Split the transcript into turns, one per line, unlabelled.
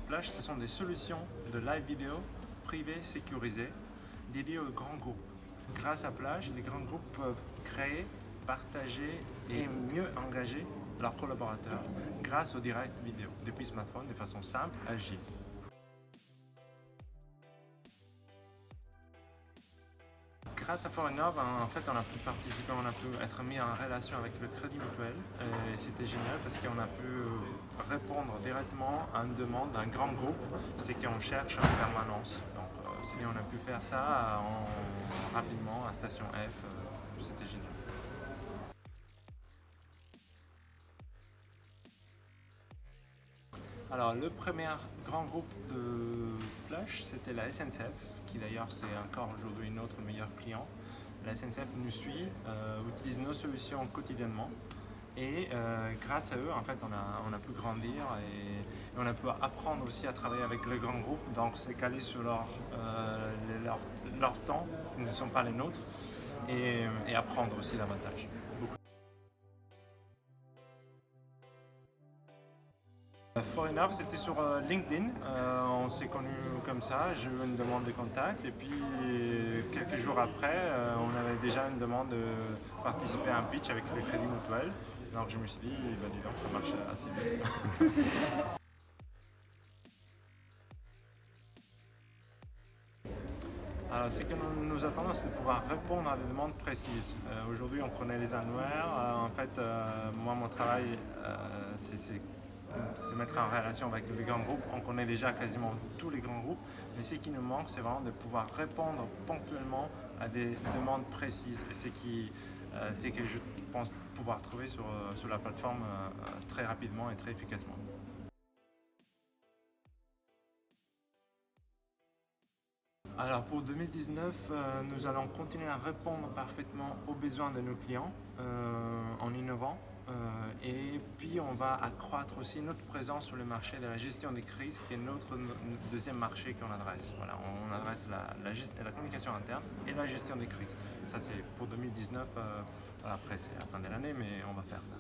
Plush, ce sont des solutions de live vidéo privées sécurisées dédiées aux grands groupes. Grâce à Plush, les grands groupes peuvent créer, partager et mieux engager leurs collaborateurs grâce au direct vidéo depuis smartphone de façon simple, agile. Grâce à Forinov, en fait, on a pu participer, on a pu être mis en relation avec le Crédit Mutuel et c'était génial parce qu'on a pu répondre directement à une demande d'un grand groupe, c'est qu'on cherche en permanence. Donc, on a pu faire ça rapidement à Station F, c'était génial. Alors, le premier grand groupe de Plush, c'était la SNCF, qui d'ailleurs c'est encore aujourd'hui notre meilleur client. La SNCF nous suit, utilise nos solutions quotidiennement et grâce à eux, en fait, on a pu grandir et on a pu apprendre aussi à travailler avec les grands groupes, donc c'est calé sur leur temps, qui ne sont pas les nôtres, et apprendre aussi davantage. Forinov, c'était sur LinkedIn, on s'est connus comme ça, j'ai eu une demande de contact et puis quelques jours après, on avait déjà une demande de participer à un pitch avec le Crédit Mutuel. Donc je me suis dit, bah, dis donc, ça marche assez bien. Alors, ce que nous attendons, c'est de pouvoir répondre à des demandes précises. Aujourd'hui, on connaît les annuaires. En fait, moi, mon travail, c'est se mettre en relation avec les grands groupes. On connaît déjà quasiment tous les grands groupes, mais ce qui nous manque, c'est vraiment de pouvoir répondre ponctuellement à des demandes précises. Et c'est que je pense pouvoir trouver sur la plateforme très rapidement et très efficacement. Alors pour 2019, nous allons continuer à répondre parfaitement aux besoins de nos clients en innovant et puis on va accroître aussi notre présence sur le marché de la gestion des crises qui est notre deuxième marché qu'on adresse. Voilà, on adresse la communication interne et la gestion des crises. Ça c'est pour 2019, après c'est la fin de l'année mais on va faire ça.